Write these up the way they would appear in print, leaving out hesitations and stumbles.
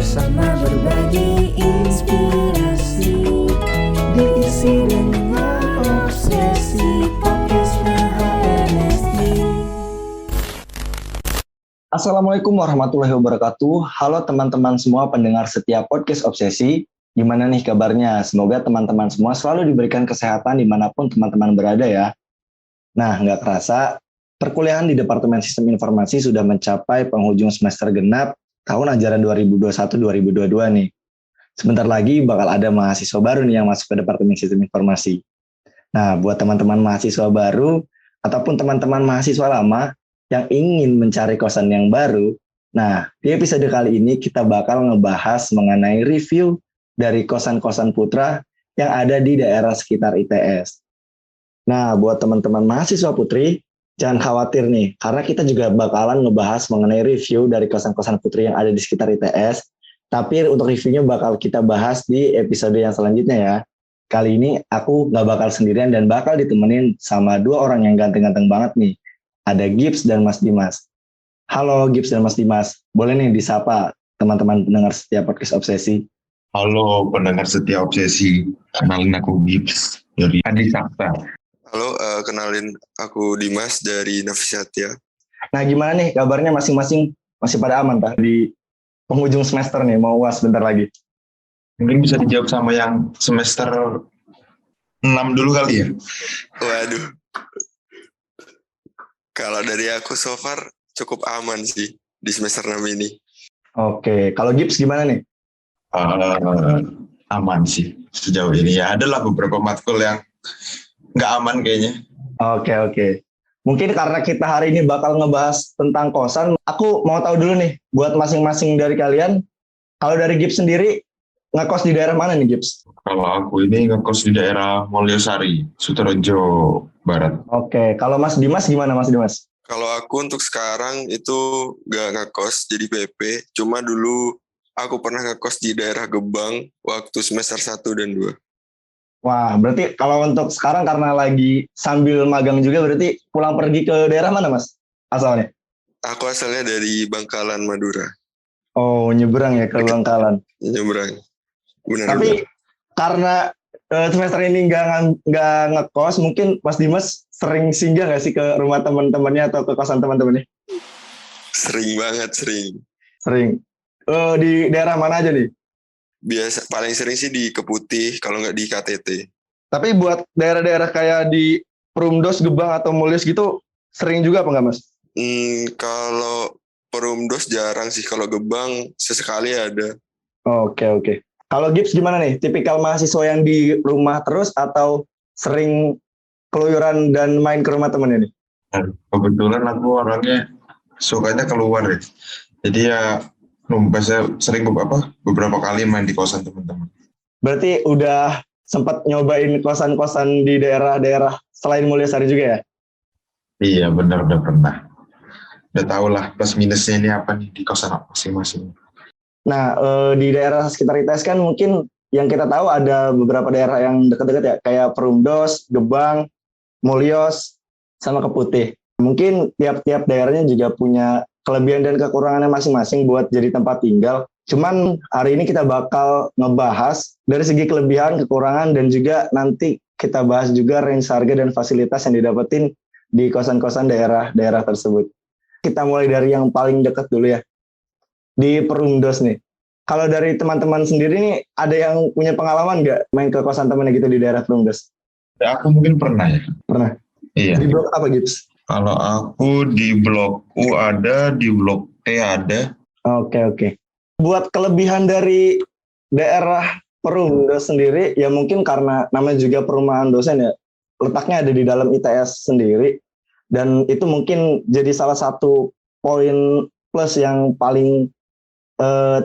bersama berbagi inspirasi, diisi dengan obsesi podcastnya HNSI. Assalamualaikum warahmatullahi wabarakatuh. Halo teman-teman semua pendengar setiap podcast Obsesi. Gimana nih kabarnya? Semoga teman-teman semua selalu diberikan kesehatan dimanapun teman-teman berada ya. Nah, nggak kerasa, perkuliahan di Departemen Sistem Informasi sudah mencapai penghujung semester genap tahun ajaran 2021-2022 nih. Sebentar lagi bakal ada mahasiswa baru nih yang masuk ke Departemen Sistem Informasi. Nah, buat teman-teman mahasiswa baru ataupun teman-teman mahasiswa lama yang ingin mencari kosan yang baru, nah di episode kali ini kita bakal ngebahas mengenai review dari kosan-kosan putra yang ada di daerah sekitar ITS. Nah, buat teman-teman mahasiswa putri, jangan khawatir nih, karena kita juga bakalan ngebahas mengenai review dari kosan-kosan putri yang ada di sekitar ITS, tapi untuk reviewnya bakal kita bahas di episode yang selanjutnya ya. Kali ini aku gak bakal sendirian dan bakal ditemenin sama dua orang yang ganteng-ganteng banget nih. Ada Gibbs dan Mas Dimas. Halo Gibbs dan Mas Dimas, boleh nih disapa teman-teman pendengar setiap podcast Obsesi. Halo pendengar setia Obsesi, kenalin aku Gibbs dari Adi Sakta. Halo, kenalin aku Dimas dari Nafisatya. Nah gimana nih kabarnya masing-masing, masih pada aman Pak di penghujung semester nih, mau UAS bentar lagi? Mungkin bisa dijawab sama yang semester 6 dulu kali ya? Waduh. Kalau dari aku so far cukup aman sih di semester 6 ini. Oke, kalau Gibbs gimana nih? Aman sih sejauh ini ya. Adalah beberapa matkul yang nggak aman kayaknya. Oke. Mungkin karena kita hari ini bakal ngebahas tentang kosan, aku mau tahu dulu nih, buat masing-masing dari kalian, kalau dari Gibbs sendiri, ngekos di daerah mana nih Gibbs? Kalau aku ini ngekos di daerah Mulyosari, Sutorejo Barat. Oke, kalau Mas Dimas gimana Mas Dimas? Kalau aku untuk sekarang itu gak ngekos jadi PP, cuma dulu aku pernah ngekos di daerah Gebang waktu semester 1 dan 2. Wah, berarti kalau untuk sekarang karena lagi sambil magang juga berarti pulang pergi ke daerah mana Mas asalnya? Aku asalnya dari Bangkalan, Madura. Oh, nyebrang ya ke Bangkalan. Nyebrang. Benar. Tapi karena semester ini nggak ngekos, mungkin Mas Dimas sering singgah nggak sih ke rumah teman-temannya atau ke kosan teman-temannya? Sering banget, sering. Sering. Di daerah mana aja nih? Biasa paling sering sih di Keputih, kalau nggak di KTT. Tapi buat daerah-daerah kayak di Perumdos, Gebang atau Mulyos gitu, sering juga apa nggak Mas? Kalau Perumdos jarang sih, kalau Gebang sesekali ada. Oke. Kalau Gibbs gimana nih? Tipikal mahasiswa yang di rumah terus atau sering keluyuran dan main ke rumah temennya nih? Kebetulan aku orangnya sukanya keluar ya. Jadi ya saya sering beberapa kali main di kosan teman-teman. Berarti udah sempat nyobain kosan-kosan di daerah-daerah selain Mulyasari juga ya? Iya benar, udah pernah. Udah tahu lah plus minusnya ini apa nih di kosan masing-masing. Nah, di daerah sekitar ITS kan mungkin yang kita tahu ada beberapa daerah yang dekat-dekat ya, kayak Perumdos, Gebang, Mulyos, sama Keputih. Mungkin tiap-tiap daerahnya juga punya kelebihan dan kekurangannya masing-masing buat jadi tempat tinggal. Cuman hari ini kita bakal ngebahas dari segi kelebihan, kekurangan, dan juga nanti kita bahas juga range harga dan fasilitas yang didapetin di kosan-kosan daerah-daerah tersebut. Kita mulai dari yang paling dekat dulu ya. Di Perumdos nih. Kalau dari teman-teman sendiri nih, ada yang punya pengalaman nggak main ke kosan temannya gitu di daerah Perumdos? Ya, aku mungkin pernah ya. Pernah. Iya. Di blok apa Gibbs? Kalau aku di blok U ada, di blok T ada. Oke. Buat kelebihan dari daerah Perumdos sendiri, ya mungkin karena namanya juga perumahan dosen ya, letaknya ada di dalam ITS sendiri, dan itu mungkin jadi salah satu poin plus yang paling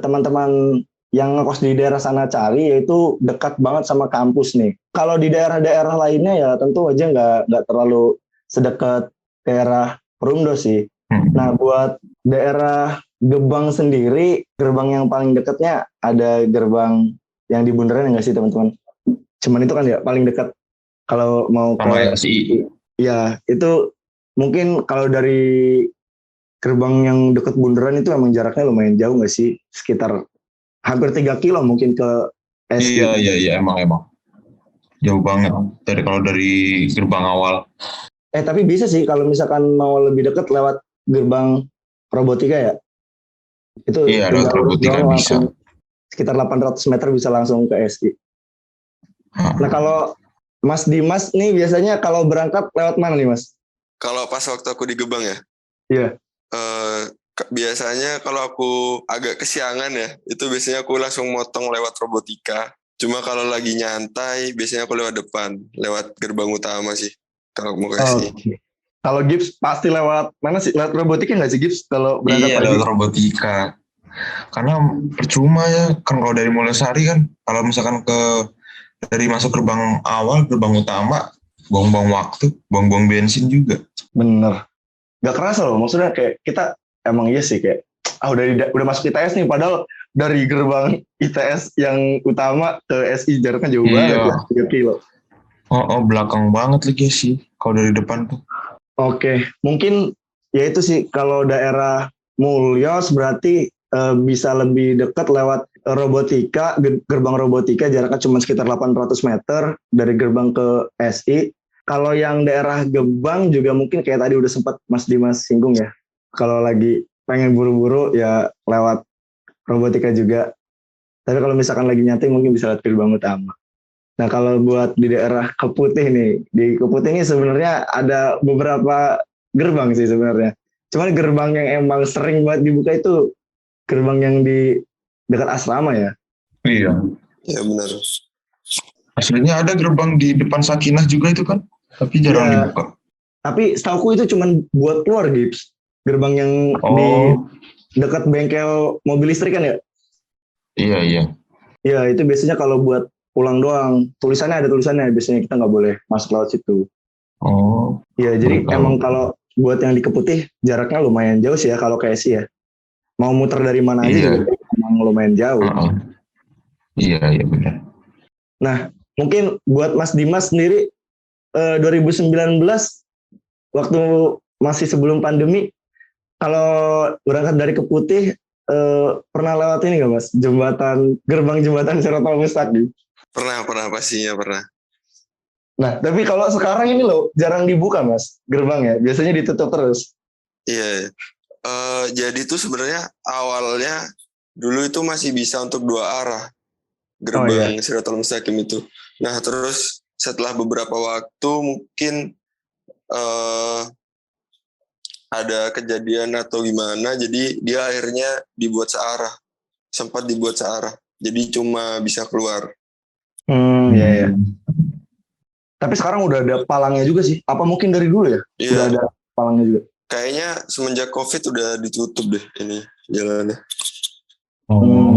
teman-teman yang ngekos di daerah sana cari, yaitu dekat banget sama kampus nih. Kalau di daerah-daerah lainnya ya tentu aja nggak terlalu sedekat daerah Perumdos sih. Nah buat daerah Gebang sendiri, gerbang yang paling dekatnya ada gerbang yang di Bundaran nggak sih teman-teman? Cuman itu kan ya paling dekat kalau mau ke LSI. Ya itu mungkin kalau dari gerbang yang dekat Bundaran itu emang jaraknya lumayan jauh nggak sih? Sekitar hampir 3 kilo mungkin ke SI. Iya, emang. Jauh banget dari gerbang awal. Tapi bisa sih kalau misalkan mau lebih dekat lewat gerbang robotika ya. Itu Iya, lewat tinggal urut robotika doang bisa. langsung sekitar 800 meter bisa langsung ke SI. Nah kalau Mas Dimas nih biasanya kalau berangkat lewat mana nih Mas? Kalau pas waktu aku di Gebang ya, Iya. Biasanya kalau aku agak kesiangan ya, itu biasanya aku langsung motong lewat robotika. Cuma kalau lagi nyantai, biasanya aku lewat depan, lewat gerbang utama sih. Kalau mau kasih. Oke. Kalau Gibbs pasti lewat mana sih? Lewat robotika nggak sih Gibbs kalau berangkat Iya, pagi? lewat robotika. Karena percuma ya, kan kalau dari Mulyasari kan, kalau misalkan dari masuk gerbang awal, gerbang utama, buang-buang waktu, buang-buang bensin juga. Bener. Gak kerasa loh, maksudnya kayak kita emang iya sih kayak udah masuk ITS nih, padahal dari gerbang ITS yang utama ke SI jaraknya jauh banget ya, 3 kilo. Belakang banget lagi sih, kalau dari depan tuh. Oke, mungkin ya itu sih kalau daerah Mulyos berarti bisa lebih dekat lewat robotika, gerbang robotika jaraknya cuma sekitar 800 meter dari gerbang ke SI. Kalau yang daerah Gebang juga mungkin kayak tadi udah sempat Mas Dimas singgung ya. Kalau lagi pengen buru-buru ya lewat robotika juga. Tapi kalau misalkan lagi nyantai mungkin bisa lewat gerbang utama. Nah kalau buat di daerah Keputih nih, di Keputih ini sebenarnya ada beberapa gerbang sih sebenarnya. Cuman gerbang yang emang sering banget dibuka itu gerbang yang di dekat asrama ya. Iya. Ya benar. Aslinya ada gerbang di depan Sakinah juga itu kan, tapi jarang Iya. dibuka. Tapi setauku itu cuman buat keluar Gibbs. Gerbang yang di dekat bengkel mobil listrik kan ya? Iya. Ya itu biasanya kalau buat pulang doang. Ada tulisannya, biasanya kita nggak boleh masuk lewat situ. Oh. Ya jadi Betul. emang kalau buat yang di Keputih jaraknya lumayan jauh sih ya kalau ke SI ya. Mau muter dari mana aja Iya. juga emang lumayan jauh. Iya benar. Nah mungkin buat Mas Dimas sendiri 2019 waktu masih sebelum pandemi, kalau berangkat dari Keputih pernah lewat ini nggak Mas? Gerbang jembatan Siratal Mustaqim. Pernah pastinya pernah. Nah, tapi kalau sekarang ini loh jarang dibuka Mas gerbangnya, biasanya ditutup terus. Iya. Jadi tuh sebenarnya awalnya dulu itu masih bisa untuk 2 arah gerbang Siratal Mustaqim itu. Nah terus setelah beberapa waktu mungkin ada kejadian atau gimana, jadi dia akhirnya sempat dibuat searah. Jadi cuma bisa keluar. Iya. Tapi sekarang udah ada palangnya juga sih. Apa mungkin dari dulu ya? Iya. Udah ada palangnya juga. Kayaknya semenjak COVID udah ditutup deh ini jalannya.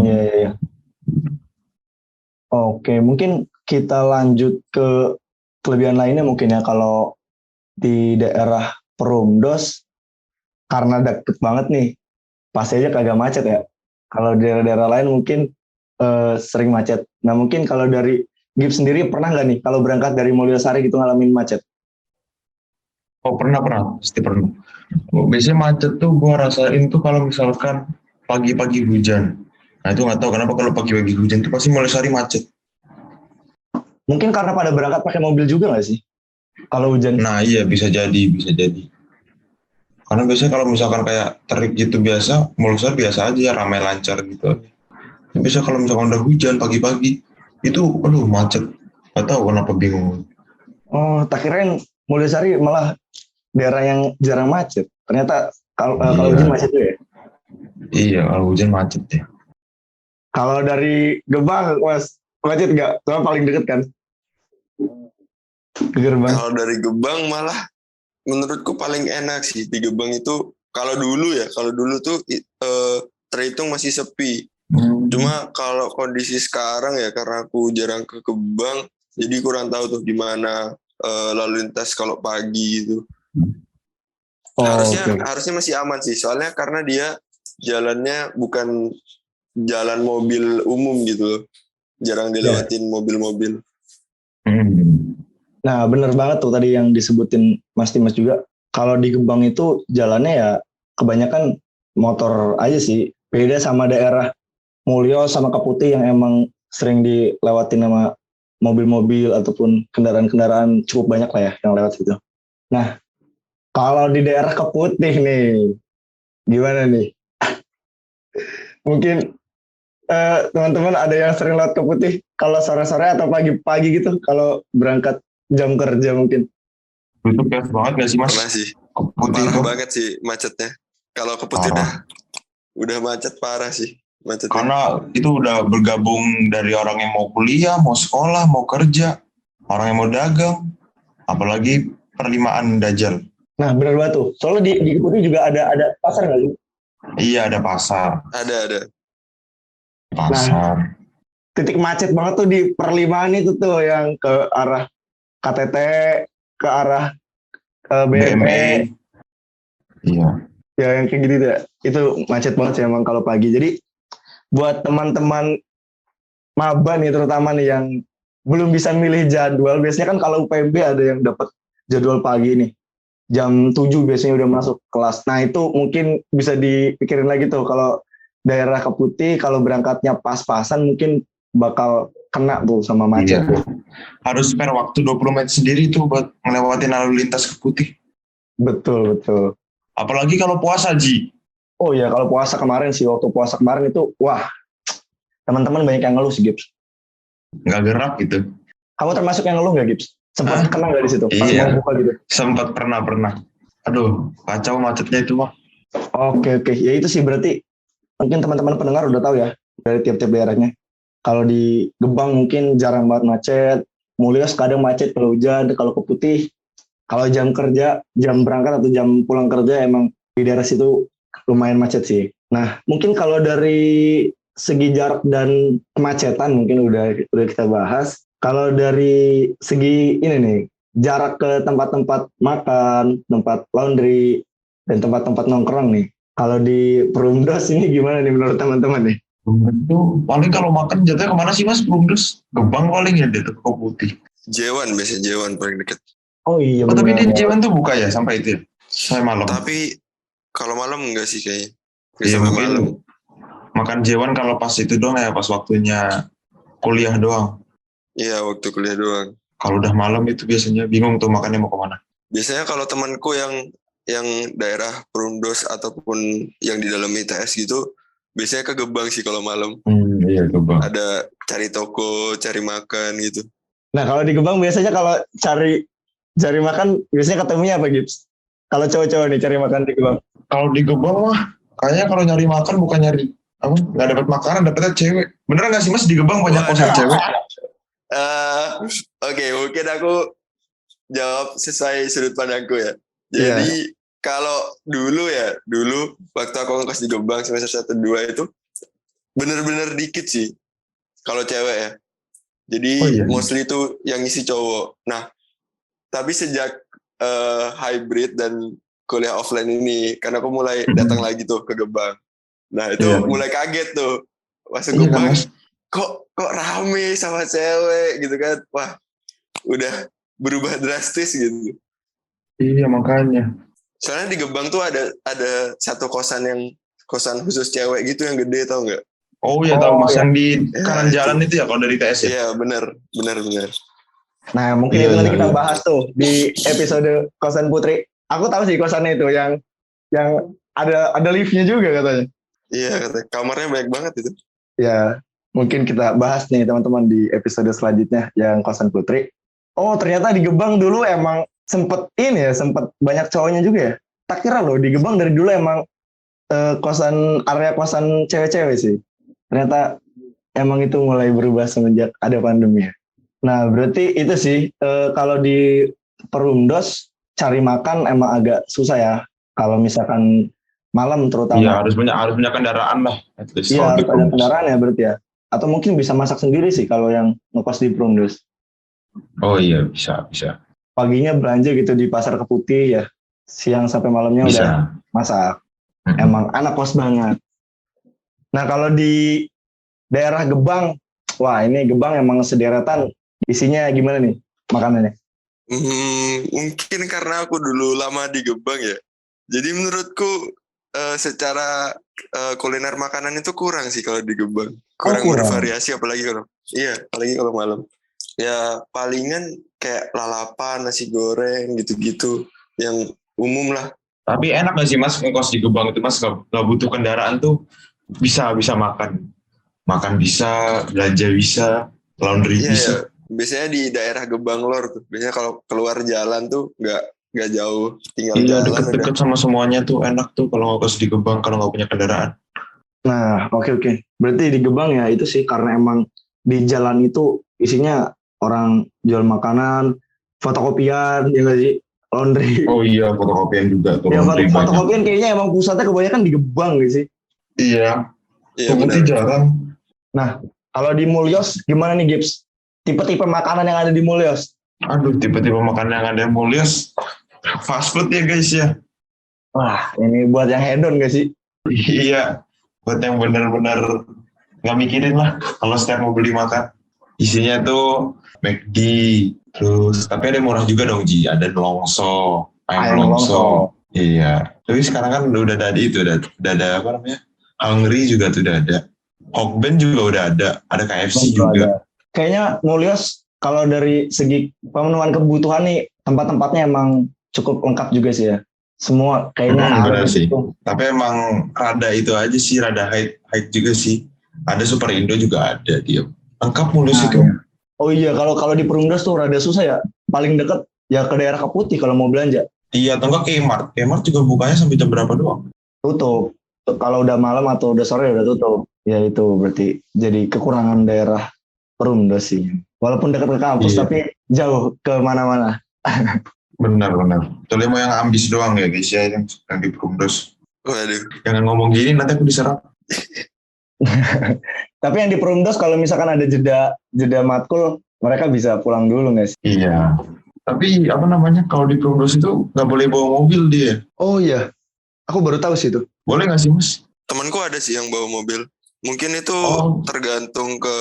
Iya. Oke, mungkin kita lanjut ke kelebihan lainnya mungkin ya. Kalau di daerah Perumdos, karena deket banget nih, pasti aja kagak macet ya. Kalau di daerah-daerah lain mungkin sering macet. Nah mungkin kalau dari Gibbs sendiri pernah nggak nih kalau berangkat dari Mulyasari gitu ngalamin macet? Pernah, pasti pernah. Biasanya macet tuh gue rasain tuh kalau misalkan pagi-pagi hujan. Nah itu nggak tahu kenapa kalau pagi-pagi hujan tuh pasti Mulyasari macet. Mungkin karena pada berangkat pakai mobil juga nggak sih? Kalau hujan. Nah iya bisa jadi. Karena biasanya kalau misalkan kayak terik gitu biasa, Mulyasari biasa aja, ramai lancar gitu. Tapi biasa kalau misalkan udah hujan pagi-pagi, itu macet. Gak tahu kenapa, bingung. Oh, tak kirain Mulyasari malah daerah yang jarang macet. Ternyata kalau hujan macet tuh ya? Iya, kalau hujan macet ya. Kalau dari Gebang, Mas, macet nggak? Soalnya paling deket kan? Ke gerbang. Kalau dari Gebang malah menurutku paling enak sih di Gebang itu. Kalau dulu tuh terhitung masih sepi. Cuma kalau kondisi sekarang ya karena aku jarang ke Gebang, jadi kurang tahu tuh gimana lalu lintas kalau pagi gitu. Harusnya masih aman sih, soalnya karena dia jalannya bukan jalan mobil umum gitu, jarang dilewatin mobil-mobil. Nah bener banget tuh tadi yang disebutin Mas Dimas juga. Kalau di Gebang itu jalannya ya kebanyakan motor aja sih. Beda sama daerah Mulyo sama Keputih yang emang sering dilewatin sama mobil-mobil ataupun kendaraan-kendaraan cukup banyak lah ya yang lewat situ. Nah, kalau di daerah Keputih nih, gimana nih? Mungkin teman-teman ada yang sering lewat Keputih kalau sore-sore atau pagi-pagi gitu kalau berangkat jam kerja mungkin. Itu chaos banget gak sih mas? Pernah sih. Keputih Parah itu. banget sih macetnya. Kalau Keputih udah macet parah sih macetnya. Karena itu udah bergabung dari orang yang mau kuliah, mau sekolah, mau kerja, orang yang mau dagang, apalagi perlimaan Dajjal. Nah benar banget tuh. Soalnya di Keputih juga ada pasar nggak sih? Iya ada pasar. Ada. Pasar. Titik macet banget tuh di perlimaan itu tuh yang ke arah KTT, ke arah BME. Iya. Ya yang kayak gitu ya. Itu macet banget sih emang kalau pagi. Jadi buat teman-teman maba nih terutama nih yang belum bisa milih jadwal, biasanya kan kalau UPB ada yang dapat jadwal pagi nih. Jam 7 biasanya udah masuk kelas. Nah itu mungkin bisa dipikirin lagi tuh kalau daerah Keputih kalau berangkatnya pas-pasan mungkin bakal kena tuh sama macet. Iya. Harus spare waktu 20 menit sendiri tuh buat ngelewatin lalu lintas Keputih. Betul. Apalagi kalau puasa, Ji. Oh iya kalau puasa kemarin sih, waktu puasa kemarin itu wah teman-teman banyak yang ngeluh sih Gibbs. Nggak gerak gitu. Kamu termasuk yang ngeluh nggak Gibbs? Sempat kena nggak di situ? Pas Iya. mau buka gitu. Sempat pernah. Aduh, kacau macetnya itu mah. Oke. Ya itu sih berarti mungkin teman-teman pendengar udah tahu ya dari tiap-tiap daerahnya. Kalau di Gebang mungkin jarang banget macet. Mulyo kadang macet kalau hujan. Kalau Keputih, kalau jam kerja, jam berangkat atau jam pulang kerja emang di daerah situ lumayan macet sih. Nah mungkin kalau dari segi jarak dan kemacetan mungkin udah kita bahas. Kalau dari segi ini nih, jarak ke tempat-tempat makan, tempat laundry, dan tempat-tempat nongkrong nih. Kalau di Perumdos ini gimana nih menurut teman-teman nih? Itu paling kalau makan jatuhnya kemana sih mas? Perumdos? Gebang paling ya dia tuh Keputih. Jewan biasanya Jewan paling deket. Oh iya Oh, tapi benar. di Jewan tuh buka ya sampai itu ya? Sampai malam. Tapi kalau malam enggak sih kayaknya. Iya Sampai mungkin malam. makan Jewan kalau pas itu doang ya, pas waktunya kuliah doang. Iya waktu kuliah doang. Kalau udah malam itu biasanya bingung tuh makannya mau kemana. Biasanya kalau temanku yang daerah Perumdos ataupun yang di dalam ITS gitu, biasanya ke Gebang sih kalau malam. Iya Gebang. Ada cari toko, cari makan gitu. Nah kalau di Gebang biasanya kalau cari makan biasanya ketemunya apa Gibbs? Kalau cowok-cowok nih cari makan di Gebang. Kalau di Gebang mah kayaknya kalau nyari makan bukan nyari apa? Nggak dapat makanan, dapetnya cewek. Beneran nggak sih mas di Gebang banyak kosan cewek? Oke, mungkin aku jawab sesuai sudut pandangku ya. Jadi kalau dulu waktu aku ngekos di Gebang semester 1-2 itu bener-bener dikit sih kalau cewek ya. Jadi mostly itu yang isi cowok. Nah, tapi sejak hybrid dan kuliah offline ini, karena aku mulai datang lagi tuh ke Gebang. Nah itu mulai kaget tuh masuk Gebang. Kok rame sama cewek gitu kan. Wah udah berubah drastis gitu. Iya makanya. Soalnya di Gebang tuh ada satu kosan khusus cewek gitu yang gede, tau nggak? Oh iya tahu mas, yang di kanan jalan itu ya kalau dari TS ya? Iya benar. Nah mungkin itu nanti kita bahas tuh di episode kosan Putri. Aku tahu sih kosannya itu yang ada liftnya juga katanya. Iya katanya kamarnya banyak banget itu. Ya mungkin kita bahas nih teman-teman di episode selanjutnya yang kosan Putri. Oh ternyata di Gebang dulu emang sempet banyak cowoknya juga ya. Tak kira loh di Gebang dari dulu emang area kosan cewek-cewek sih. Ternyata emang itu mulai berubah semenjak ada pandemi ya. Nah berarti itu sih kalau di Perumdos cari makan emang agak susah ya. Kalau misalkan malam terutama. Iya harus punya kendaraan lah. Iya harus ada kendaraan ya berarti ya. Atau mungkin bisa masak sendiri sih kalau yang ngekos di Perumdos. Oh iya bisa. Paginya belanja gitu di pasar Keputih ya. Siang sampai malamnya bisa. Udah masak. Emang anak kos banget. Nah kalau di daerah Gebang, wah ini Gebang emang sederetan. Isinya gimana nih makanannya? Mungkin karena aku dulu lama di Gebang ya. Jadi menurutku secara kuliner makanan itu kurang sih kalau di Gebang. kurang. Bervariasi apalagi kalau malam. Ya palingan kayak lalapan, nasi goreng gitu-gitu yang umum lah. Tapi enak gak sih Mas ngekos di Gebang itu Mas, gak butuh kendaraan tuh bisa makan. Makan bisa, belanja bisa, laundry Iya bisa. ya. Biasanya di daerah Gebang Lor tuh. Biasanya kalau keluar jalan tuh nggak jauh, tinggal Iya, jalan deket-deket sama semuanya tuh enak tuh kalau ngekos di Gebang kalau nggak punya kendaraan. Nah, oke. Berarti di Gebang ya itu sih karena emang di jalan itu isinya orang jual makanan, fotokopian, ya nggak sih? Laundry. Oh iya, fotokopian juga tuh Ya laundry banyak. fotokopian kayaknya emang pusatnya kebanyakan di Gebang gitu sih. Iya, Iya putih benar. jarang. Kalau di Mulyos gimana nih Gips? Tipe-tipe makanan yang ada di Mulyos? Aduh, tiba-tiba makan yang ada mulias. Fast food ya guys ya. Wah, ini buat yang hedon gak sih? Iya, buat yang benar-benar nggak mikirin lah kalau setiap mau beli makan. Isinya tuh McD, terus tapi ada yang murah juga dong Ji, ada longso, ayam longso. Iya, tapi sekarang kan udah ada itu, udah ada apa namanya? Hungry juga tuh udah ada. Hokben juga udah ada KFC juga. Kayaknya Mulyos kalau dari segi pemenuhan kebutuhan nih tempat-tempatnya emang cukup lengkap juga sih ya. Semua kayaknya Benar ada sih. gitu. Tapi emang rada itu aja sih, rada high juga sih. Ada Super Indo juga ada dia. Lengkap mulus Nah, itu. ya. Oh iya, kalau di Perumdas tuh rada susah ya. Paling deket ya ke daerah Keputih kalau mau belanja. Iya, atau enggak Kmart. Kmart juga bukanya sampai jam berapa doang? Tutup. Kalau udah malam atau udah sore udah tutup. Ya itu berarti jadi kekurangan daerah Perumdas sih. Walaupun dekat ke kampus Iya. tapi jauh ke mana-mana. Benar. Kecuali mau yang ambis doang ya guys ya, yang di Perumdas. Waduh. Jangan ngomong gini, nanti aku diserang. Tapi yang di Perumdas kalau misalkan ada jeda matkul, mereka bisa pulang dulu nggak sih? Iya. Tapi apa namanya, kalau di Perumdas itu nggak boleh bawa mobil dia. Oh iya, aku baru tahu sih itu. Boleh nggak sih Mas? Temanku ada sih yang bawa mobil. Mungkin itu Oh. tergantung ke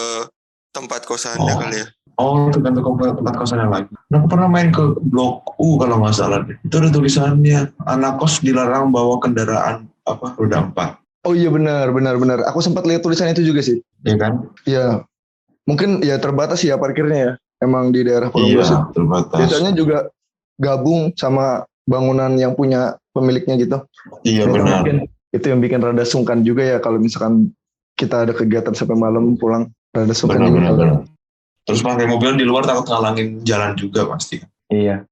tempat kosannya Oh. kali ya. Oh, tergantung ke tempat kosan yang lain. Nah, aku pernah main ke Blok U kalau nggak salah deh. Itu ada tulisannya, anak kos dilarang bawa kendaraan roda 4. Oh iya benar. Aku sempat lihat tulisan itu juga sih. Ya kan? Iya, mungkin ya terbatas ya parkirnya ya. Emang di daerah Perumdas itu. Iya, terbatas. Biasanya juga gabung sama bangunan yang punya pemiliknya gitu. Iya, benar. Mungkin itu yang bikin rada sungkan juga ya kalau misalkan kita ada kegiatan sampai malam pulang rada sungkan juga. Benar. Terus pakai mobil di luar takut ngalangin jalan juga pasti. Iya.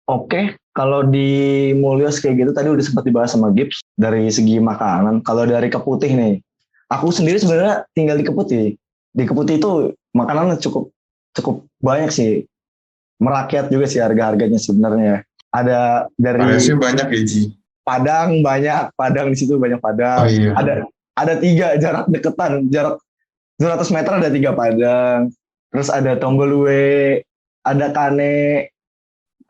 Oke, kalau di Mulyos kayak gitu tadi udah sempat dibahas sama Gips dari segi makanan. Kalau dari Keputih nih, aku sendiri sebenarnya tinggal di Keputih. Di Keputih itu makanannya cukup banyak sih. Merakyat juga sih harga-harganya sebenarnya. Ada dari Variasi banyak ya Ji. Padang banyak, Padang di situ banyak Padang. Oh iya. Ada 3 jarak deketan, jarak 200 meter ada 3 Padang. Terus ada Tonggolue, ada Kane,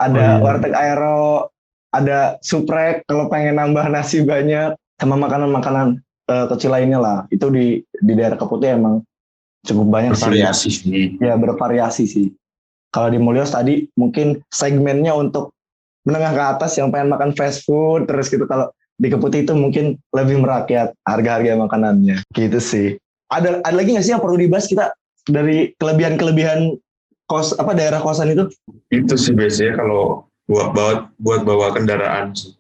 ada Warteg Aero, ada Suprek kalau pengen nambah nasi banyak, sama makanan-makanan kecil lainnya lah. Itu di daerah Keputih emang cukup banyak Bervariasi sih. sih. Ya bervariasi sih. Kalau di Mulyos tadi mungkin segmennya untuk menengah ke atas yang pengen makan fast food terus gitu. Kalau di Keputih itu mungkin lebih merakyat harga-harga makanannya gitu sih. Ada lagi nggak sih yang perlu dibahas kita dari kelebihan daerah kosan itu? Itu sih biasanya kalau buat bawa kendaraan sih.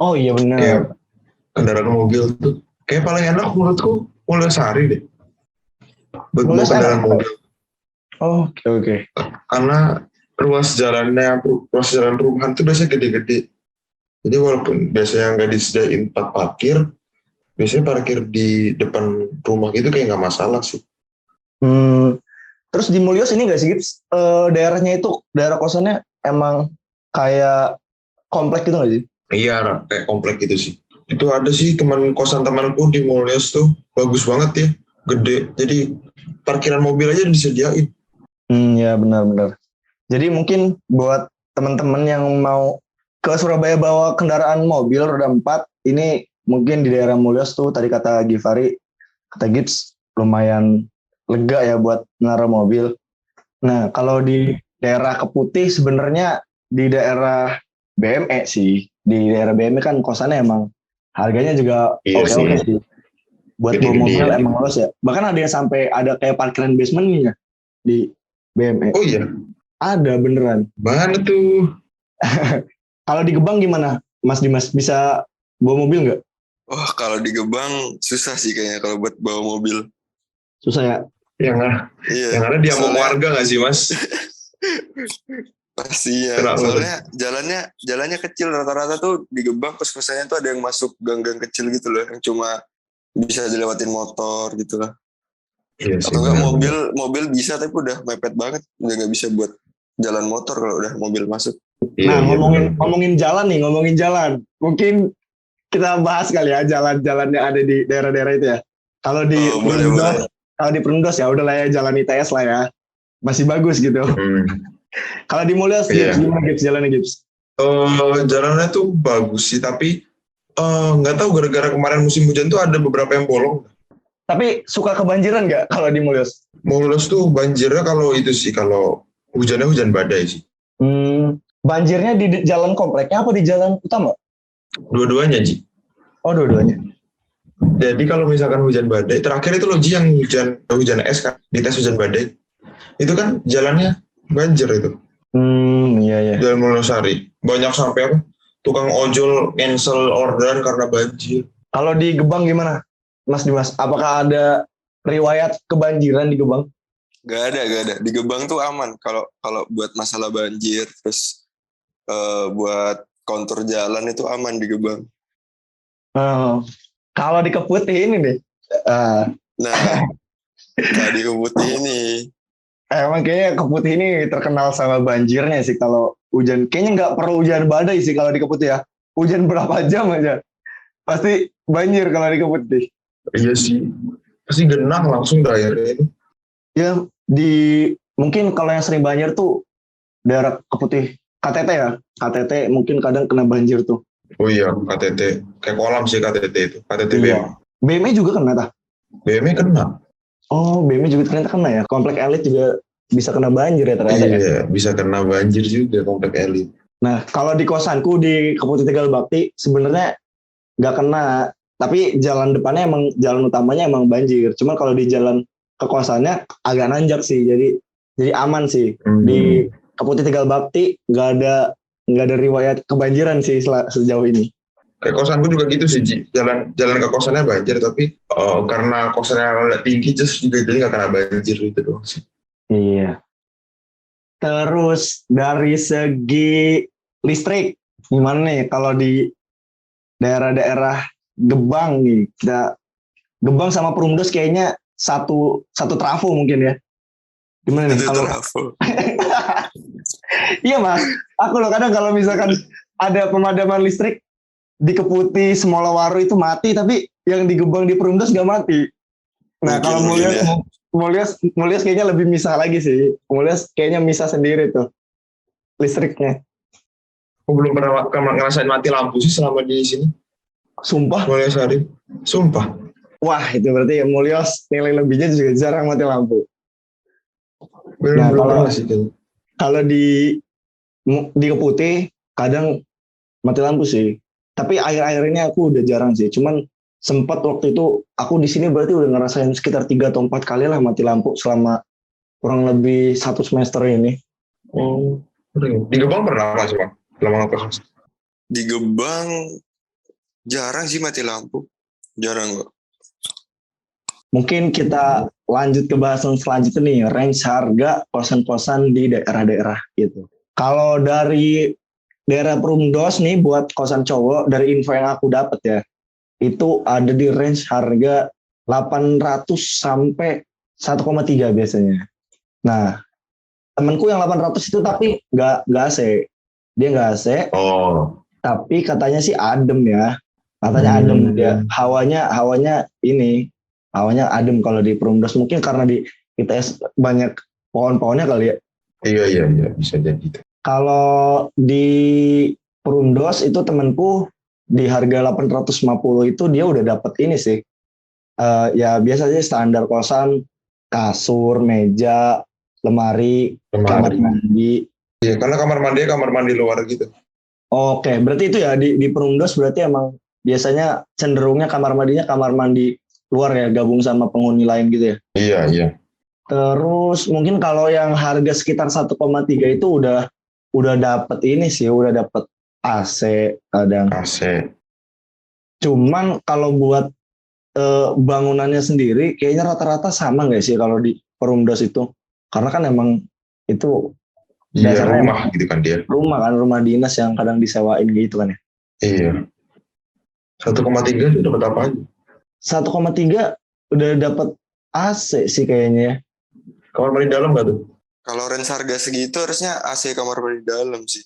Oh iya benar. Kayak kendaraan mobil tuh kayak paling enak menurutku Mulyasari deh. Buat bawa Mulyasari. kendaraan mobil. Oh, oke. Karena ruas jalan perumahan tuh biasanya gede-gede. Jadi walaupun biasanya nggak disediain tempat parkir, biasanya parkir di depan rumah gitu kayak nggak masalah sih. Terus di Mulyos ini nggak sih Gips? Daerahnya itu daerah kosannya emang kayak komplek gitu nggak sih? Iya, kayak komplek gitu sih. Itu ada sih kosan temanku di Mulyos tuh bagus banget ya, gede. Jadi parkiran mobil aja disediain. Ya benar. Jadi mungkin buat teman-teman yang mau ke Surabaya bawa kendaraan mobil roda 4, ini mungkin di daerah Mulyos tuh tadi kata Givari, kata Gips lumayan lega ya buat naruh mobil. Nah kalau di daerah Keputih sebenarnya di daerah BME sih, di daerah BME kan kosannya emang Harganya juga Iya oke-oke sih. sih. Buat bawa Gede-gede mobil ya. emang luas ya. Bahkan ada yang sampai ada kayak parkiran basementnya di BME. Oh iya, Ada beneran. mana tuh? Kalau di Gebang gimana, Mas Dimas? Bisa bawa mobil nggak? Wah, kalau di Gebang susah sih kayaknya kalau buat bawa mobil. Susah ya? Yang Iya, yang ada dia mau soalnya warga nggak sih mas? pastinya. Kenapa? Soalnya jalannya kecil rata-rata tuh di Gebang kos-kosannya tuh ada yang masuk gang-gang kecil gitu loh, yang cuma bisa dilewatin motor gitu lah. Iya sih. Atau enggak benar-benar. mobil bisa tapi udah mepet banget, udah nggak bisa buat jalan motor kalau udah mobil masuk. Iya, Nah, iya, benar-benar. ngomongin jalan nih, ngomongin jalan. Mungkin kita bahas kali ya jalan-jalan yang ada di daerah-daerah itu ya. Kalau di Oh, boleh. Perumdos ya udah lah ya jalan ITS lah ya. Masih bagus gitu. Kalau di Mulyas Iya. Gips, gimana Gips jalannya Gips? Jalannya tuh bagus sih, tapi nggak tahu gara-gara kemarin musim hujan tuh ada beberapa yang bolong. Tapi suka kebanjiran nggak kalau di Mulyas? Mulus tuh banjirnya kalau itu sih, kalau hujannya hujan badai sih. Banjirnya di jalan kompleknya apa di jalan utama? Dua-duanya, Ji. Oh, dua-duanya. Jadi kalau misalkan hujan badai, terakhir itu loh Ji yang hujan es kan, di tes hujan badai. Itu kan jalannya banjir itu. Iya ya. Jalan Mulosari. Banyak sampai apa? Tukang ojol cancel orderan karena banjir. Kalau di Gebang gimana, Mas Dimas? Apakah ada riwayat kebanjiran di Gebang? Gak ada. Di Gebang tuh aman kalau buat masalah banjir, terus buat kontur jalan itu aman di Gebang. Kalau di Keputih ini nih, Nah, tadi Keputih ini emang kayaknya Keputih ini terkenal sama banjirnya sih kalau hujan. Kayaknya nggak perlu hujan badai sih kalau di Keputih ya. Hujan berapa jam aja, pasti banjir kalau di Keputih. Iya sih. Pasti genang langsung daerahnya itu. Ya, mungkin kalau yang sering banjir tuh daerah Keputih, KTT ya. KTT mungkin kadang kena banjir tuh. Oh iya, KTT. Kayak kolam sih KTT itu. KTT Iya. BME juga kena tah? BME kena. Oh, BME juga ternyata kena ya. Komplek elit juga bisa kena banjir ya ternyata ya. Iya, bisa kena banjir juga komplek elit. Nah, kalau di kosanku di Keputih Tegal Bakti sebenarnya nggak kena, tapi jalan depannya jalan utamanya emang banjir. Cuman kalau di jalan ke kosannya agak nanjak sih, jadi aman sih. Di Keputih Tegal Bakti nggak ada riwayat kebanjiran sih sejauh ini. Kayak kosanku juga gitu sih, Ji. Jalan ke kosannya banjir, tapi karena kosannya agak tinggi, juga jadi nggak kena banjir gitu doang sih. Iya. Terus dari segi listrik, gimana nih kalau di daerah-daerah Gebang nih? Gebang sama Perumdos kayaknya satu trafo mungkin ya. Gimana nih itu kalau? trafo. Iya Mas, aku loh kadang kalau misalkan ada pemadaman listrik di Keputih, Semolawaru itu mati, tapi yang di Gebang di Perumdos nggak mati. Nah Mungkin, kalau Mulyas kayaknya lebih misah lagi sih. Mulyas kayaknya misah sendiri tuh listriknya. Aku belum pernah ngerasain mati lampu sih selama di sini. Sumpah. Mulyas hari. Sumpah. Wah itu berarti Mulyas nilai lebihnya juga jarang mati lampu. Belum pernah sih. Kalau di Keputih kadang mati lampu sih. Tapi akhir-akhir ini aku udah jarang sih. Cuman sempat waktu itu aku di sini berarti udah ngerasain sekitar 3 atau 4 kali lah mati lampu selama kurang lebih 1 semester ini. Oh, di Gebang pernah nggak sih Bang? Lama nggak? Di Gebang jarang sih mati lampu, jarang kok. Mungkin kita lanjut ke bahasan selanjutnya nih, range harga kosan-kosan di daerah-daerah gitu. Kalau dari daerah Perumdos nih buat kosan cowok, dari info yang aku dapat ya, itu ada di range harga 800 sampai 1,3 biasanya. Nah, temanku yang 800 itu tapi nggak AC. Dia nggak AC, tapi katanya sih adem ya. Katanya adem dia. Hawanya adem kalau di Perumdos. Mungkin karena di ITS banyak pohon-pohonnya kali ya. Iya, bisa jadi. Kalau di Perumdos itu temanku di harga 850 itu dia udah dapat ini sih. Ya biasanya standar kosan, kasur, meja, lemari. Kamar mandi. Iya, karena kamar mandi luar gitu. Oke, berarti itu ya di Perumdos berarti emang biasanya cenderungnya kamar mandinya kamar mandi luar ya, gabung sama penghuni lain gitu ya. Iya. Terus mungkin kalau yang harga sekitar 1,3 itu udah dapet ini sih, udah dapet AC kadang. AC. Cuman kalau buat bangunannya sendiri kayaknya rata-rata sama nggak sih kalau di Perumdas itu? Karena kan emang itu Iya, dasarnya rumah gitu kan dia. rumah dinas yang kadang disewain gitu kan ya. Iya. 1,3 itu dapat apa aja? 1,3 udah dapat AC sih kayaknya ya. Kamar mandi dalam nggak tuh? Kalau range harga segitu harusnya AC kamar mandi dalam sih.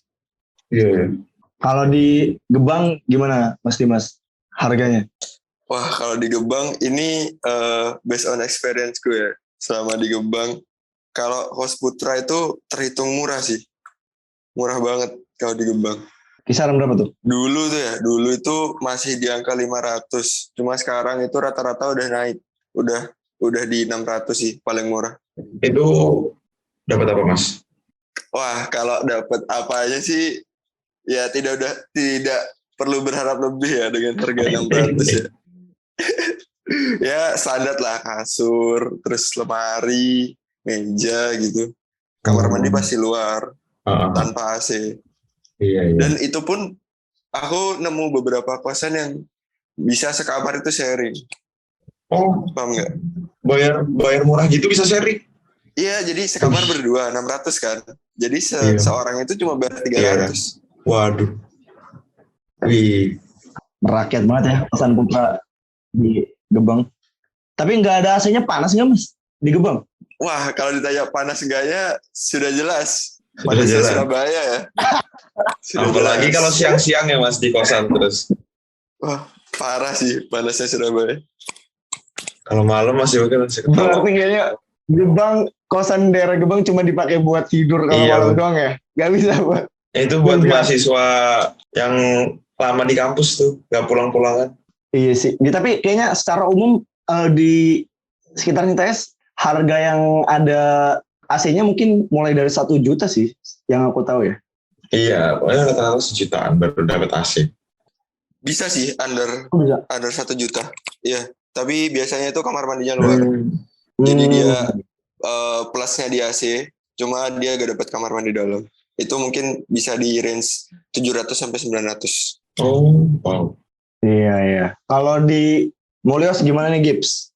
Iya. Kalau di Gebang gimana Mas Dimas harganya? Wah, kalau di Gebang ini based on experience gue ya. Selama di Gebang, kalau Kos Putra itu terhitung murah sih. Murah banget kalau di Gebang. Kisaran berapa tuh? Dulu itu masih di angka 500. Cuma sekarang itu rata-rata udah naik. Udah di 600 sih paling murah. Itu dapat apa, Mas? Wah, kalau dapat apa aja sih ya tidak perlu berharap lebih ya dengan harga 600 ya. Ya standar lah, kasur, terus lemari, meja gitu. Kamar mandi pasti luar tanpa AC. Iya. Dan itu pun aku nemu beberapa kosan yang bisa sekamar itu sharing. Oh, Paham nggak? bayar murah gitu bisa sharing? Iya, jadi sekamar berdua 600 kan. Jadi Iya. seorang itu cuma bayar 300. Waduh. Wih. Merakyat banget ya Kosan Putra di Gebang. Tapi nggak ada AC-nya, panas nggak Mas di Gebang? Wah, kalau ditanya panas enggaknya sudah jelas. Sudah Panasnya jelas. Surabaya ya. Sudah Apalagi jelas. kalau siang-siang ya Mas di kosan terus. Wah, parah sih panasnya Surabaya. Kalau malam masih mungkin masih ketawa. Berarti kayaknya Gebang, kosan daerah Gebang cuma dipakai buat tidur kalau Iya, malam Bang. doang ya? Nggak bisa buat. Itu buat Enggak. mahasiswa yang lama di kampus tuh, nggak pulang-pulangan. Iya sih. Tapi kayaknya secara umum di sekitar ITS harga yang ada AC-nya mungkin mulai dari 1 juta sih yang aku tahu ya. Iya, pokoknya rata-rata sejutaan baru dapat AC. Bisa sih under Oh, bisa. 1 juta. Iya, tapi biasanya itu kamar mandinya luar. Hmm. Jadi dia plusnya di AC, cuma dia gak dapat kamar mandi dalam. Itu mungkin bisa di range 700 sampai 900. Oh, wow. Iya. Kalau di Mulyos gimana nih Gibbs?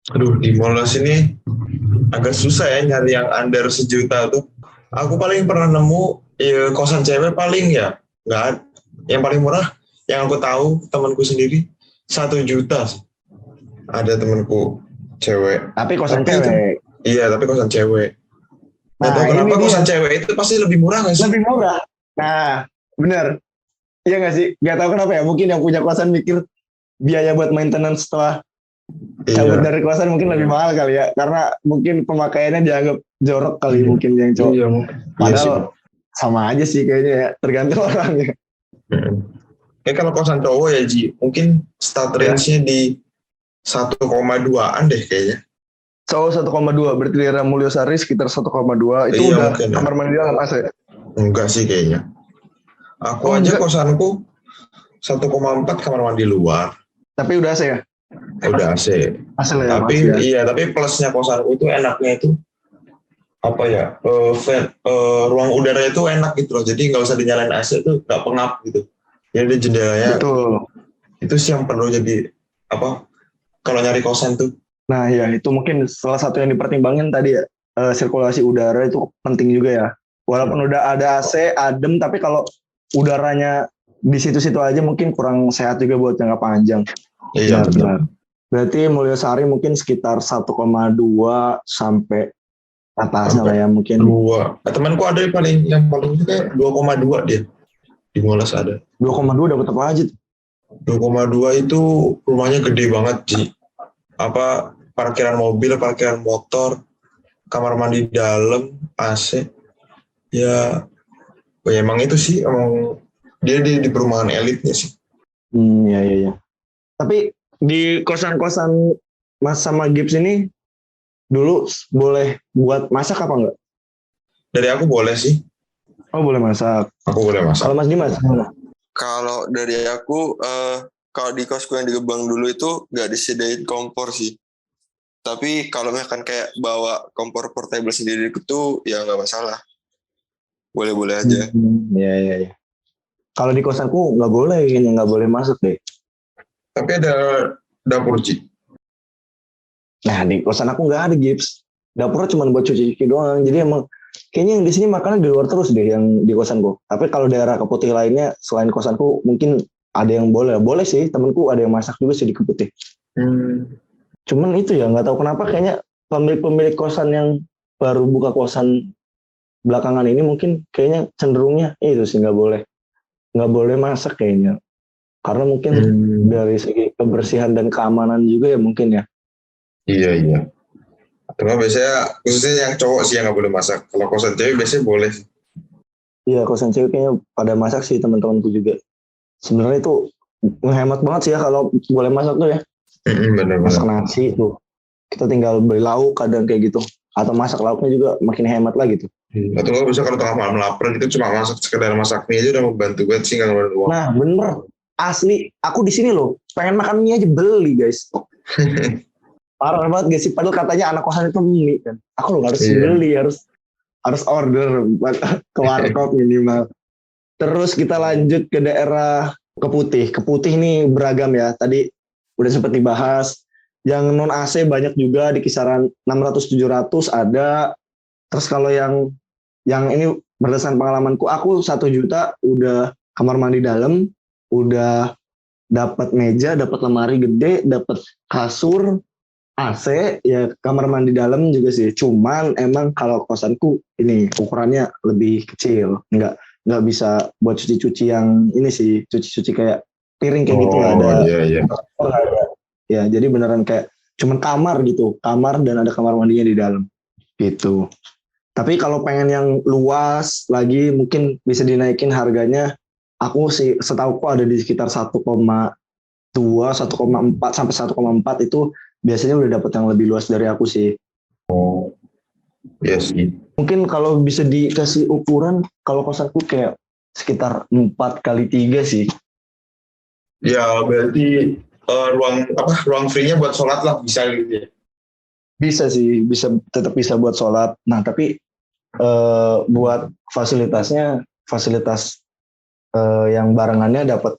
Aduh, di Molas ini agak susah ya nyari yang under 1 juta tuh. Aku paling pernah nemu kosan cewek paling ya, nggak. Yang paling murah, yang aku tahu temanku sendiri 1 juta. Ada temanku cewek. Tapi kosan Tapi itu- cewek. Iya, tapi kosan cewek. Nggak Nah, tahu kenapa ini dia. kosan cewek itu pasti lebih murah nggak sih? Lebih murah. Nah, bener. Iya nggak sih? Nggak tahu kenapa ya. Mungkin yang punya kosan mikir biaya buat maintenance setelah cabut Iya. dari kosan mungkin lebih mahal kali ya. Karena mungkin pemakaiannya dianggap jorok kali mungkin yang cowok. Iya, Padahal sama aja sih kayaknya ya. Tergantung orangnya. Kayak kalau kosan cowok ya Ji, mungkin start range-nya di 1,2-an deh kayaknya. Cowok 1,2 berarti daerah Mulyosari sekitar 1,2 itu Iya, udah mungkin ya. kamar mandi dalam AC. Enggak sih kayaknya. Aku Oh, aja enggak. kosanku 1,4 kamar mandi luar, Tapi udah AC ya? udah AC. AC lah ya. Tapi Mas, ya. iya, tapi plusnya kosanku itu enaknya itu apa ya? Ruang udaranya itu enak gitu loh. Jadi nggak usah dinyalain AC itu nggak pengap gitu. Jadi jendelanya Betul. itu sih yang perlu jadi apa? Kalau nyari kosan tuh. Nah ya itu mungkin salah satu yang dipertimbangin tadi ya, sirkulasi udara itu penting juga ya. Walaupun udah ada AC, adem, tapi kalau udaranya di situ-situ aja mungkin kurang sehat juga buat jangka panjang. Iya betul. Benar. Berarti Mulyosari mungkin sekitar 1,2 sampai atasnya lah ya mungkin. 2. Nah, temanku ada yang paling itu kayak 2,2 dia. Di Molas ada. 2,2 dapat apa aja tuh? 2,2 itu rumahnya gede banget Ji. Apa parkiran mobil, parkiran motor, kamar mandi dalam, AC. Ya emang itu sih emang dia di perumahan elitnya sih. Iya. Tapi di kosan-kosan Mas sama Gibbs ini dulu boleh buat masak apa enggak? Dari aku boleh sih. Oh boleh masak. Aku boleh masak. Kalau Mas Dimas gimana? Kalau dari aku kalau di kosku yang di Gebang dulu itu nggak disediain kompor sih. Tapi kalau misalkan kayak bawa kompor portable sendiri itu ya nggak masalah. Boleh-boleh aja. Iya. Kalau di kosanku nggak boleh, kayaknya nggak boleh masuk deh. Tapi ada dapur Ji. Nah di kosan aku nggak ada gips. Dapurnya cuma buat cuci-cuci doang. Jadi emang kayaknya yang di sini makanan di luar terus deh yang di kosanku. Tapi kalau daerah Keputih lainnya selain kosanku mungkin ada yang boleh. Boleh sih, temenku ada yang masak juga sih di Keputih. Cuman itu ya nggak tahu kenapa kayaknya pemilik kosan yang baru buka kosan belakangan ini mungkin kayaknya cenderungnya itu sih nggak boleh masak kayaknya. Karena mungkin dari segi kebersihan dan keamanan juga ya mungkin ya. Iya. Cuma biasanya khususnya yang cowok sih yang nggak boleh masak. Kalau kosan cewek biasanya boleh. Iya kosan cewek kayaknya pada masak sih teman-temanku juga. Sebenarnya itu ngehemat banget sih ya kalau boleh masak tuh ya. Benar-benar. Masak nasi tuh. Kita tinggal beli lauk kadang kayak gitu. Atau masak lauknya juga makin hemat lah gitu. Atau kalau bisa kalau tengah malam lapar gitu cuma sekedar masak mie aja udah membantu banget sih nggak ngeluarin uang. Nah bener. Asli aku di sini loh pengen makan mie aja beli guys. Parah banget gak sih? Padahal katanya anak kosan itu mie kan. Aku loh harus beli, harus order buat ke warkop minimal. Terus kita lanjut ke daerah Keputih. Keputih ini beragam ya. Tadi udah sempat dibahas. Yang non AC banyak juga di kisaran 600-700 ada. Terus kalau yang ini berdasarkan pengalamanku, aku 1 juta udah kamar mandi dalam, udah dapat meja, dapat lemari gede, dapat kasur, AC, ya kamar mandi dalam juga sih. Cuman emang kalau kosanku ini ukurannya lebih kecil, nggak bisa buat cuci-cuci yang ini sih, cuci-cuci kayak piring kayak gitu lah ada. Iya. Ya, jadi beneran kayak cuman kamar gitu, kamar dan ada kamar mandinya di dalam gitu. Tapi kalau pengen yang luas lagi mungkin bisa dinaikin harganya. Aku sih setauku ada di sekitar 1,2, 1,4 sampai 1,4 itu biasanya udah dapat yang lebih luas dari aku sih. Iya sih. Mungkin kalau bisa dikasih ukuran, kalau kosanku kayak sekitar 4x3 sih. Ya berarti ruang free-nya buat sholat lah bisa gitu ya. Bisa sih, tetap bisa buat sholat. Nah tapi buat fasilitas yang barengannya dapat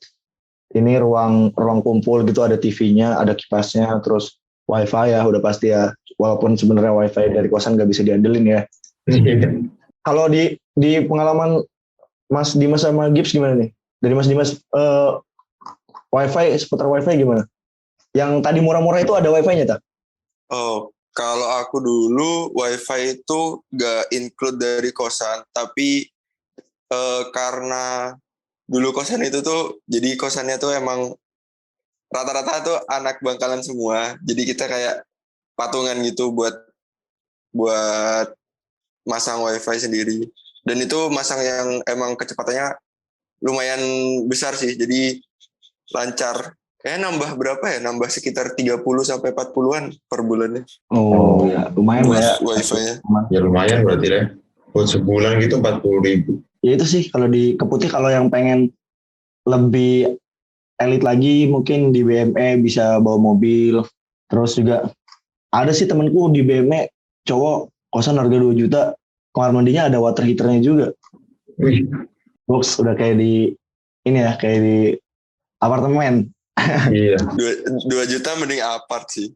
ini ruang kumpul gitu, ada TV-nya, ada kipasnya, terus wifi ya udah pasti ya. Walaupun sebenarnya wifi dari kosan nggak bisa diandelin ya. Kalau di pengalaman Mas Dimas sama Gibbs gimana nih? Dari Mas Dimas wifi, seputar wifi gimana? Yang tadi murah-murah itu ada wifi-nya tak? Oh, kalau aku dulu wifi itu gak include dari kosan, tapi karena dulu kosan itu tuh, jadi kosannya tuh emang rata-rata tuh anak Bangkalan semua, jadi kita kayak patungan gitu buat masang wifi sendiri. Dan itu masang yang emang kecepatannya lumayan besar sih, jadi lancar. Nambah berapa ya? Nambah sekitar 30-40-an per bulannya. Oh ya, lumayan buat ya. wifi-nya. Ya lumayan berarti ya. Buat sebulan gitu 40.000. Ya itu sih kalau di Keputih, kalau yang pengen lebih elit lagi mungkin di BME bisa bawa mobil. Terus juga ada sih temanku di BME cowok kosan harga 2 juta, kamar mandinya ada water heaternya juga. Wih. Box udah kayak di ini ya, kayak di apartemen. Iya. 2 juta mending apart sih.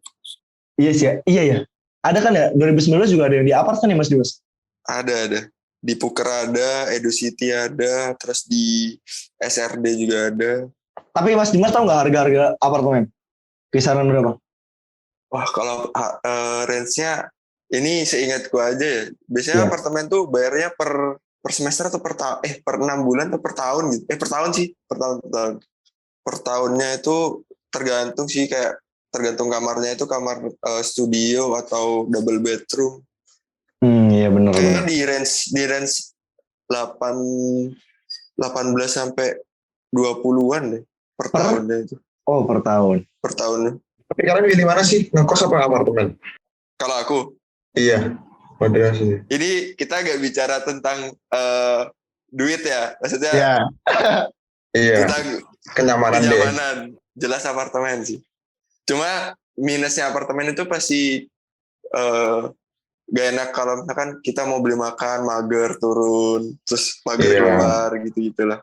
Iya sih ya, iya ya. Ada kan ya 2019 juga ada yang di apart kan ya Mas Dimas? Ada. Di Puker ada, Edu City ada, terus di SRD juga ada. Tapi Mas Dimas tahu nggak harga-harga apartemen? Kisaran berapa? Wah, kalau range-nya ini seingatku aja ya. Biasanya apartemen tuh bayarnya per semester atau per 6 bulan atau per tahun gitu. Per tahun sih, per tahun. Per tahunnya itu tergantung sih, kayak tergantung kamarnya itu kamar studio atau double bedroom. Iya benar. Kayaknya di range 18 sampai 20-an deh per tahunnya itu. Oh, per tahun. Per tahunnya. Tapi kalian pilih mana sih? Ngekos apa apartemen? Kalau aku. Iya. Pada sih. Ini kita gak bicara tentang duit ya. Maksudnya Iya. Iya. tentang Kenyamanan deh. jelas apartemen sih. Cuma minusnya apartemen itu pasti gak enak kalau misalkan kita mau beli makan, mager turun, terus mager Iya. keluar gitu-gitulah.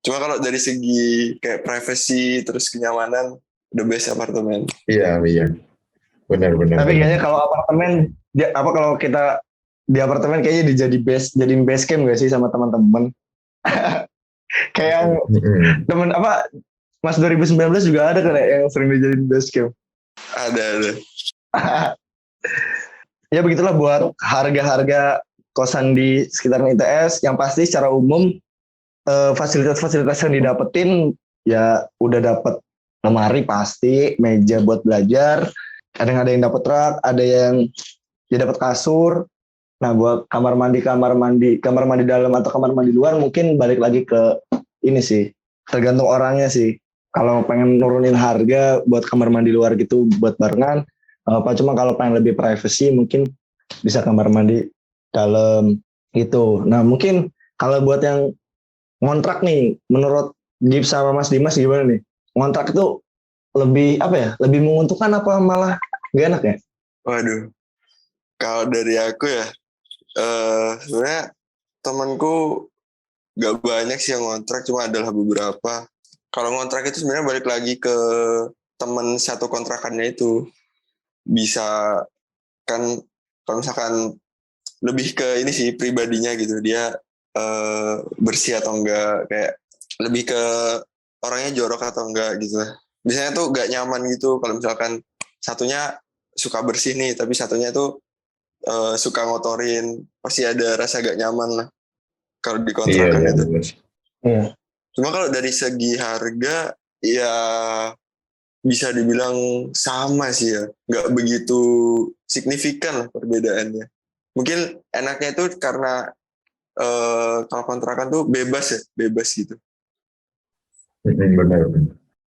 Cuma kalau dari segi kayak privacy terus kenyamanan, the best apartemen. Iya. Benar. Tapi kayaknya kalau apartemen, kalau kita di apartemen kayaknya jadiin base camp gak sih sama teman-teman? Kayak temen Mas 2019 juga ada kan ya yang sering dijadiin base camp. Ada. Ya begitulah buat harga-harga kosan di sekitar ITS. Yang pasti secara umum fasilitas-fasilitas yang didapetin ya udah dapet lemari pasti, meja buat belajar, kadang ada yang dapat rak, ada yang ya dapat kasur. Nah buat kamar mandi dalam atau kamar mandi luar mungkin balik lagi ke ini sih, tergantung orangnya sih. Kalau pengen nurunin harga buat kamar mandi luar gitu buat barengan cuma kalau pengen lebih privacy mungkin bisa kamar mandi dalam gitu. Nah mungkin kalau buat yang ngontrak nih, menurut Gibbs sama Mas Dimas gimana nih? Ngontrak itu lebih lebih menguntungkan apa malah gak enak ya? Waduh, kalau dari aku ya, sebenarnya temanku gak banyak sih yang ngontrak, cuma adalah beberapa. Kalau ngontrak itu sebenarnya balik lagi ke teman satu kontrakannya itu. Bisa kan kalau misalkan lebih ke ini sih pribadinya gitu, dia bersih atau enggak, kayak lebih ke orangnya jorok atau enggak gitu. Biasanya tuh gak nyaman gitu kalau misalkan satunya suka bersih nih tapi satunya tuh suka ngotorin, pasti ada rasa gak nyaman lah kalau di kontrakan itu. Iya. Cuma kalau dari segi harga ya bisa dibilang sama sih ya, nggak begitu signifikan lah perbedaannya. Mungkin enaknya itu karena kalau kontrakan tuh bebas gitu. Benar.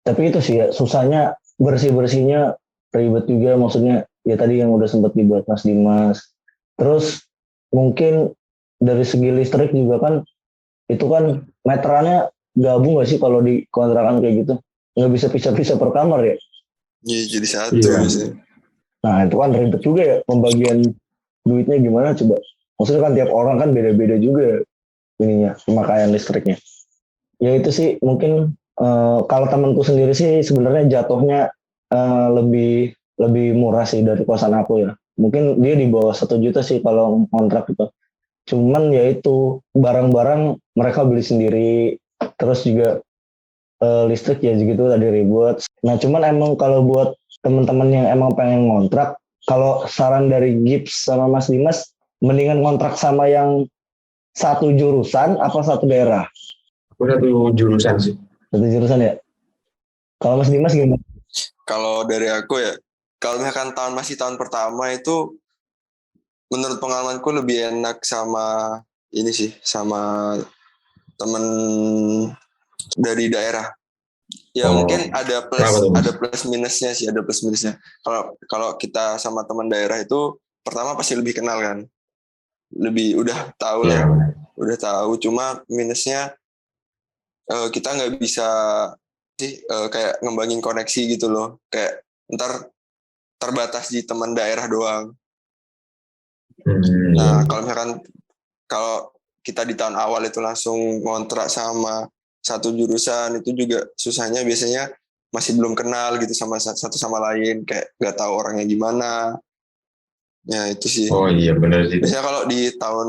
Tapi itu sih ya, susahnya bersihnya ribet juga, maksudnya ya tadi yang udah sempat dibuat Mas Dimas. Terus mungkin dari segi listrik juga kan, itu kan meterannya gabung gak sih kalau di kontrakan kayak gitu? Nggak bisa pisah-pisah per kamar ya? Iya, jadi satu Iya. biasanya. Nah itu kan ribet juga ya, pembagian duitnya gimana coba? Maksudnya kan tiap orang kan beda-beda juga ininya, pemakaian listriknya. Ya itu sih mungkin kalau temanku sendiri sih sebenarnya jatuhnya lebih murah sih dari kosan aku ya. Mungkin dia di bawah 1 juta sih kalau kontrak itu. Cuman ya itu barang-barang mereka beli sendiri, terus juga listrik ya gitu tadi ribet. Nah cuman emang kalau buat teman-teman yang emang pengen ngontrak, kalau saran dari Gibbs sama Mas Dimas, mendingan kontrak sama yang satu jurusan apa satu daerah? Aku satu jurusan sih. Satu jurusan ya. Kalau Mas Dimas gimana? Kalau dari aku ya, kalau misalkan masih tahun pertama itu, menurut pengalamanku lebih enak sama ini sih, sama temen dari daerah. Ya mungkin ada plus minusnya sih, ada plus minusnya. Kalau kita sama teman daerah itu pertama pasti lebih kenal kan, lebih udah tahu lah, udah tahu. Cuma minusnya kita nggak bisa sih kayak ngembangin koneksi gitu loh, kayak ntar terbatas di teman daerah doang. Nah kalau misalkan kalau kita di tahun awal itu langsung ngontrak sama satu jurusan, itu juga susahnya biasanya masih belum kenal gitu sama satu sama lain, kayak nggak tahu orangnya gimana. Ya itu sih. Oh iya benar sih. Biasanya kalau di tahun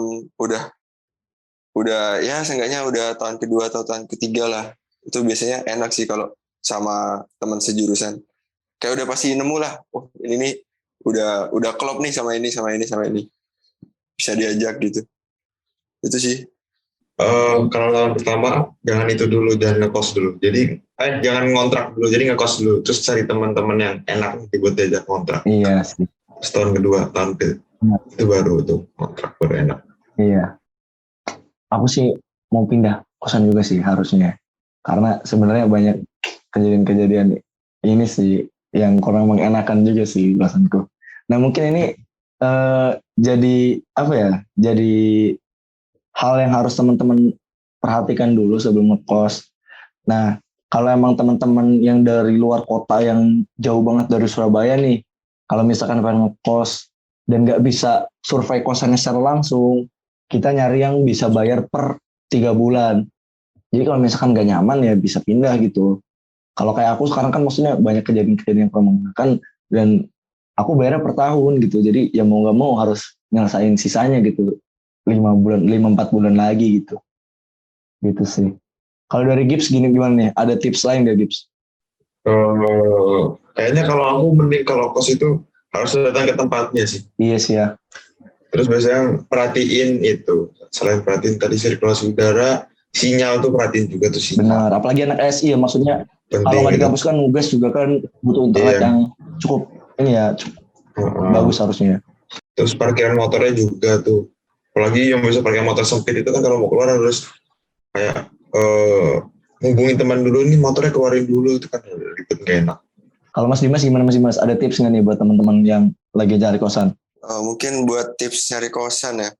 udah ya seenggaknya udah tahun kedua atau tahun ketiga lah, itu biasanya enak sih kalau sama teman sejurusan. Kayak udah pasti nemu lah, oh ini nih udah klop nih sama ini. Bisa diajak gitu. Itu sih. Kalau tahun pertama jangan itu dulu, jangan ngekos dulu. Jadi jangan ngontrak dulu, jadi ngekos dulu. Terus cari teman-teman yang enak buat diajak kontrak. Iya sih. Tahun kedua, itu baru tuh kontrak baru enak. Iya. Aku sih mau pindah kosan juga sih harusnya. Karena sebenarnya banyak kejadian-kejadian ini sih yang kurang mengenakan juga sih kosanku. Nah mungkin ini jadi jadi hal yang harus teman-teman perhatikan dulu sebelum ngekos. Nah kalau emang teman-teman yang dari luar kota yang jauh banget dari Surabaya nih, kalau misalkan pengen ngekos dan nggak bisa survei kosannya secara langsung, kita nyari yang bisa bayar per 3 bulan. Jadi kalau misalkan nggak nyaman ya bisa pindah gitu. Kalau kayak aku sekarang kan maksudnya banyak kejadian-kejadian yang permangakan dan aku bayarnya per tahun gitu. Jadi ya mau nggak mau harus nyelesain sisanya gitu. 4 bulan lagi gitu. Gitu sih. Kalau dari Gibbs gimana nih? Ada tips lain gak Gibbs? Kayaknya kalau aku mending kalau kos itu harus datang ke tempatnya sih. Iya sih ya. Terus biasanya perhatiin itu. Selain perhatiin tadi sirkulasi udara, sinyal tuh perhatiin juga tuh sinyal. Benar. Apalagi anak SI ya maksudnya. Penting Kalau nggak di gitu. kampus kan nugas juga kan butuh internet Iya. yang cukup ini ya cukup bagus harusnya. Terus parkiran motornya juga tuh. Apalagi yang bisa parkir motor sempit itu kan kalau mau keluar harus kayak hubungin teman dulu nih motornya keluarin dulu itu kan ribet gak enak. Kalau Mas Dimas gimana Mas Dimas? Ada tips nggak nih buat teman-teman yang lagi cari kosan? Mungkin buat tips nyari kosan ya.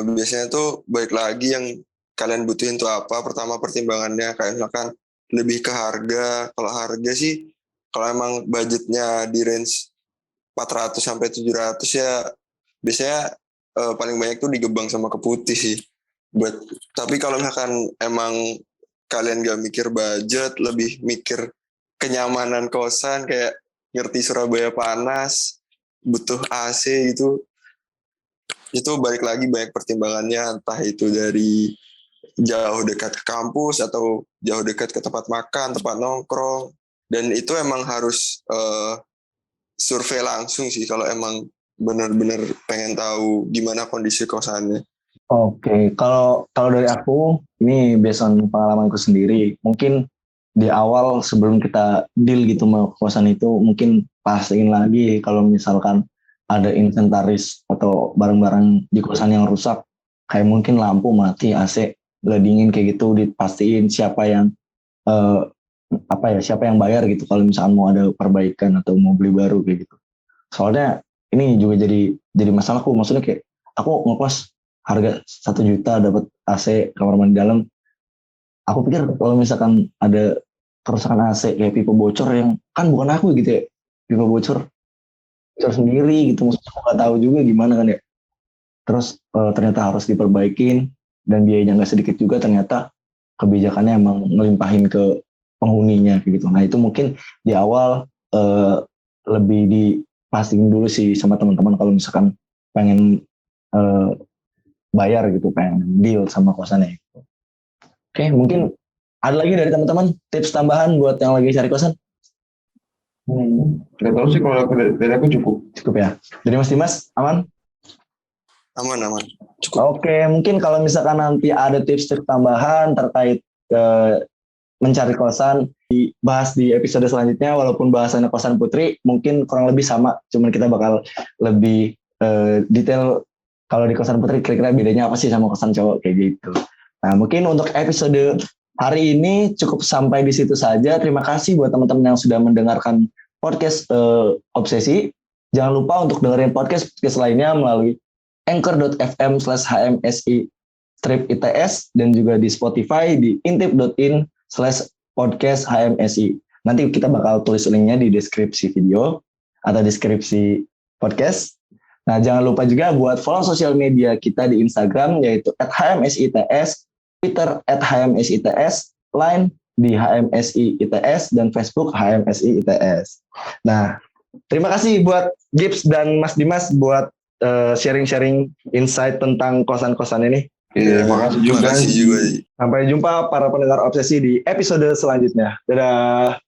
Biasanya tuh balik lagi yang kalian butuhin tuh apa. Pertama pertimbangannya kayak misalkan lebih ke harga. Kalau harga sih kalau emang budgetnya di range 400 sampai 700 ya biasanya paling banyak tuh di Gebang sama Keputih sih. Tapi kalau misalkan emang kalian gak mikir budget, lebih mikir kenyamanan kosan kayak ngerti Surabaya panas, butuh AC gitu. Itu balik lagi banyak pertimbangannya, entah itu dari jauh dekat ke kampus atau jauh dekat ke tempat makan, tempat nongkrong. Dan itu emang harus survei langsung sih kalau emang benar-benar pengen tahu gimana kondisi kosannya. Oke, kalau dari aku ini berdasarkan pengalamanku sendiri, mungkin di awal sebelum kita deal gitu sama kosan itu mungkin pastiin lagi kalau misalkan ada inventaris atau barang-barang di kosan yang rusak, kayak mungkin lampu mati, AC nggak dingin kayak gitu, dipastiin siapa yang siapa yang bayar gitu kalau misalkan mau ada perbaikan atau mau beli baru kayak gitu. Soalnya ini juga jadi masalahku, maksudnya kayak aku ngekos harga 1 juta dapat AC kamar mandi dalam. Aku pikir kalau misalkan ada kerusakan AC kayak pipa bocor yang kan bukan aku gitu ya, pipa bocor sendiri gitu, maksudnya aku nggak tahu juga gimana kan ya. Terus ternyata harus diperbaikin dan biayanya nggak sedikit juga, ternyata kebijakannya emang ngelimpahin ke penghuninya kayak gitu. Nah itu mungkin di awal lebih dipastiin dulu sih sama teman-teman kalau misalkan pengen bayar gitu, pengen deal sama kosannya. Oke, mungkin ada lagi dari teman-teman tips tambahan buat yang lagi cari kosan? Gak tahu sih kalau dari aku cukup ya. Dari Mas Dimas aman? Aman. Cukup. Oke, mungkin kalau misalkan nanti ada tips-tips tambahan terkait mencari kosan dibahas di episode selanjutnya, walaupun bahasannya kosan putri mungkin kurang lebih sama, cuman kita bakal lebih detail kalau di kosan putri kira-kira bedanya apa sih sama kosan cowok kayak gitu. Nah mungkin untuk episode hari ini cukup sampai di situ saja. Terima kasih buat teman-teman yang sudah mendengarkan podcast Obsesi. Jangan lupa untuk dengerin podcast lainnya melalui anchor.fm/hmsi-its dan juga di Spotify di intip.in/podcast-hmsi. Nanti kita bakal tulis linknya di deskripsi video atau deskripsi podcast. Nah, jangan lupa juga buat follow sosial media kita di Instagram yaitu @hmsits, Twitter @hmsits, Line di HMSI-ITS dan Facebook HMSI-ITS. Nah, terima kasih buat Gibbs dan Mas Dimas buat sharing-sharing insight tentang kosan-kosan ini. Iya, makasih juga. Makasih juga. Sampai jumpa para pendengar Obsesi di episode selanjutnya. Dadah.